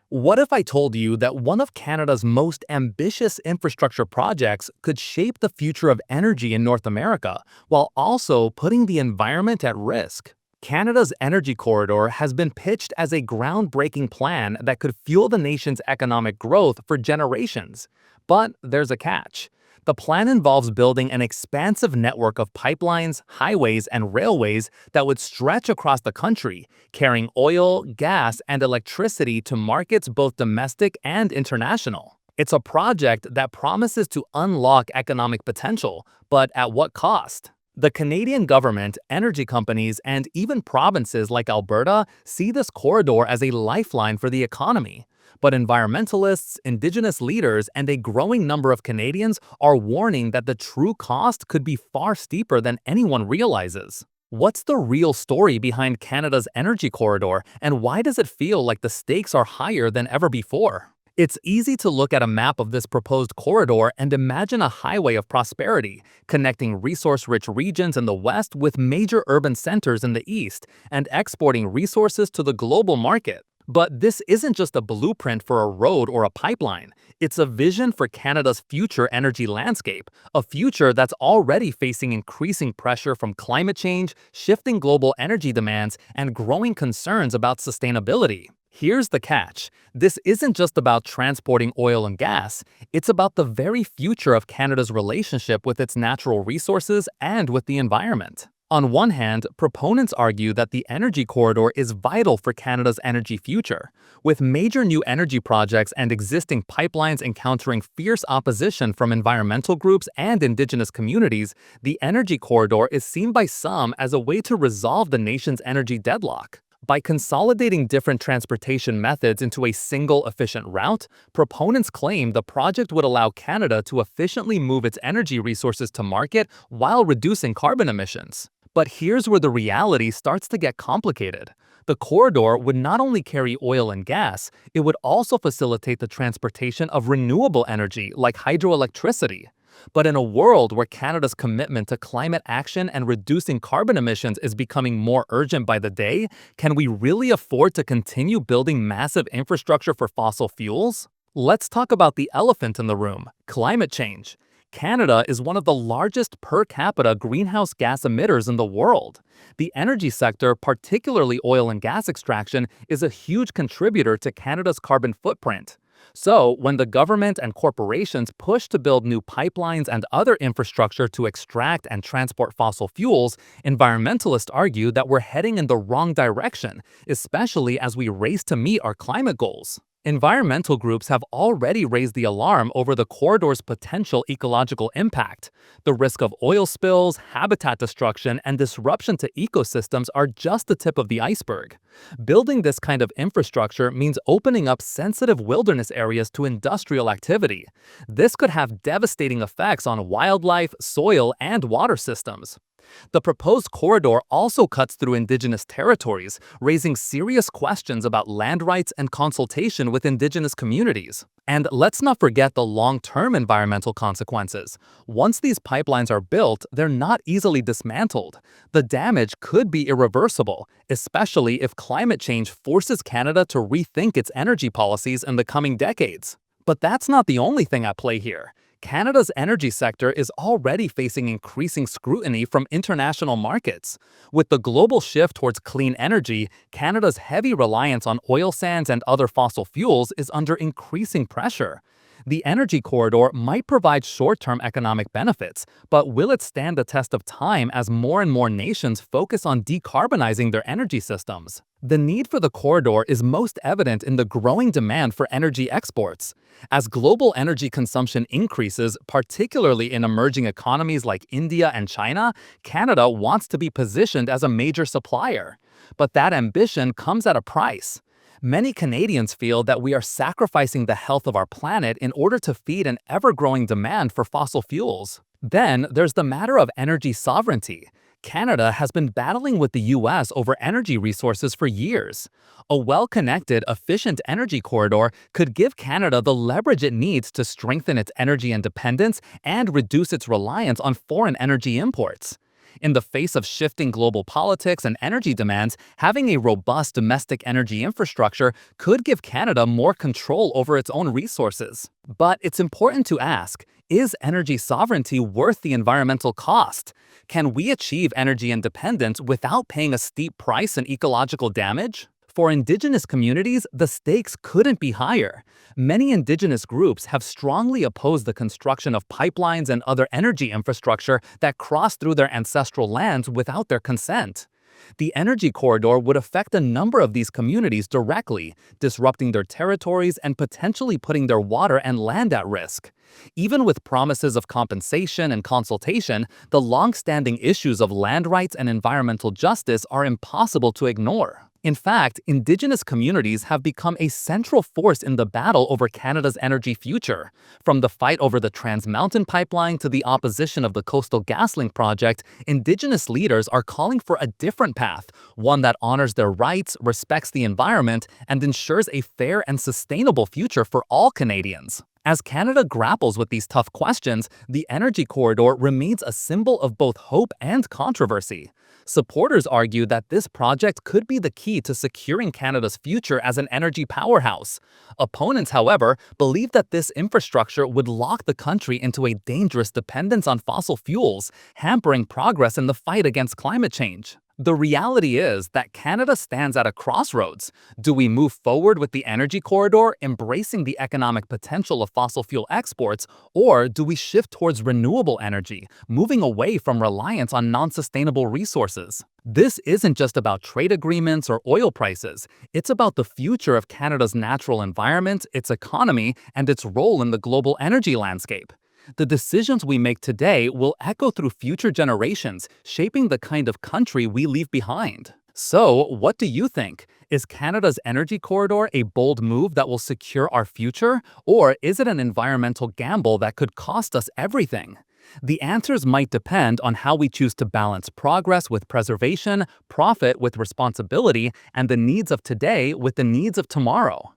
What if I told you that one of Canada's most ambitious infrastructure projects could shape the future of energy in North America while also putting the environment at risk? Canada's energy corridor has been pitched as a groundbreaking plan that could fuel the nation's economic growth for generations. But there's a catch. The plan involves building an expansive network of pipelines, highways, and railways that would stretch across the country, carrying oil, gas, and electricity to markets both domestic and international. It's a project that promises to unlock economic potential, but at what cost? The Canadian government, energy companies, and even provinces like Alberta see this corridor as a lifeline for the economy. But environmentalists, Indigenous leaders, and a growing number of Canadians are warning that the true cost could be far steeper than anyone realizes. What's the real story behind Canada's energy corridor, and why does it feel like the stakes are higher than ever before? It's easy to look at a map of this proposed corridor and imagine a highway of prosperity, connecting resource-rich regions in the west with major urban centers in the east, and exporting resources to the global market. But this isn't just a blueprint for a road or a pipeline. It's a vision for Canada's future energy landscape, a future that's already facing increasing pressure from climate change, shifting global energy demands, and growing concerns about sustainability. Here's the catch. This isn't just about transporting oil and gas, it's about the very future of Canada's relationship with its natural resources and with the environment. On one hand, proponents argue that the energy corridor is vital for Canada's energy future. With major new energy projects and existing pipelines encountering fierce opposition from environmental groups and Indigenous communities, the energy corridor is seen by some as a way to resolve the nation's energy deadlock. By consolidating different transportation methods into a single efficient route, proponents claim the project would allow Canada to efficiently move its energy resources to market while reducing carbon emissions. But here's where the reality starts to get complicated. The corridor would not only carry oil and gas, it would also facilitate the transportation of renewable energy like hydroelectricity. But in a world where Canada's commitment to climate action and reducing carbon emissions is becoming more urgent by the day, can we really afford to continue building massive infrastructure for fossil fuels? Let's talk about the elephant in the room: climate change. Canada is one of the largest per capita greenhouse gas emitters in the world. The energy sector, particularly oil and gas extraction, is a huge contributor to Canada's carbon footprint. So, when the government and corporations push to build new pipelines and other infrastructure to extract and transport fossil fuels, environmentalists argue that we're heading in the wrong direction, especially as we race to meet our climate goals. Environmental groups have already raised the alarm over the corridor's potential ecological impact. The risk of oil spills, habitat destruction, and disruption to ecosystems are just the tip of the iceberg. Building this kind of infrastructure means opening up sensitive wilderness areas to industrial activity. This could have devastating effects on wildlife, soil, and water systems. The proposed corridor also cuts through Indigenous territories, raising serious questions about land rights and consultation with Indigenous communities. And let's not forget the long-term environmental consequences. Once these pipelines are built, they're not easily dismantled. The damage could be irreversible, especially if climate change forces Canada to rethink its energy policies in the coming decades. But that's not the only thing at play here. Canada's energy sector is already facing increasing scrutiny from international markets. With the global shift towards clean energy, Canada's heavy reliance on oil sands and other fossil fuels is under increasing pressure. The energy corridor might provide short-term economic benefits, but will it stand the test of time as more and more nations focus on decarbonizing their energy systems? The need for the corridor is most evident in the growing demand for energy exports. As global energy consumption increases, particularly in emerging economies like India and China, Canada wants to be positioned as a major supplier. But that ambition comes at a price. Many Canadians feel that we are sacrificing the health of our planet in order to feed an ever-growing demand for fossil fuels. Then there's the matter of energy sovereignty. Canada has been battling with the US over energy resources for years. A well-connected, efficient energy corridor could give Canada the leverage it needs to strengthen its energy independence and reduce its reliance on foreign energy imports. In the face of shifting global politics and energy demands, having a robust domestic energy infrastructure could give Canada more control over its own resources. But it's important to ask, is energy sovereignty worth the environmental cost? Can we achieve energy independence without paying a steep price in ecological damage? For Indigenous communities, the stakes couldn't be higher. Many Indigenous groups have strongly opposed the construction of pipelines and other energy infrastructure that cross through their ancestral lands without their consent. The energy corridor would affect a number of these communities directly, disrupting their territories and potentially putting their water and land at risk. Even with promises of compensation and consultation, the long-standing issues of land rights and environmental justice are impossible to ignore. In fact, Indigenous communities have become a central force in the battle over Canada's energy future. From the fight over the Trans Mountain pipeline to the opposition of the Coastal GasLink project, Indigenous leaders are calling for a different path, one that honors their rights, respects the environment, and ensures a fair and sustainable future for all Canadians. As Canada grapples with these tough questions, the energy corridor remains a symbol of both hope and controversy. Supporters argue that this project could be the key to securing Canada's future as an energy powerhouse. Opponents, however, believe that this infrastructure would lock the country into a dangerous dependence on fossil fuels, hampering progress in the fight against climate change. The reality is that Canada stands at a crossroads. Do we move forward with the energy corridor, embracing the economic potential of fossil fuel exports, or do we shift towards renewable energy, moving away from reliance on non-sustainable resources? This isn't just about trade agreements or oil prices. It's about the future of Canada's natural environment, its economy, and its role in the global energy landscape. The decisions we make today will echo through future generations, shaping the kind of country we leave behind. So, what do you think? Is Canada's energy corridor a bold move that will secure our future, or is it an environmental gamble that could cost us everything? The answers might depend on how we choose to balance progress with preservation, profit with responsibility, and the needs of today with the needs of tomorrow.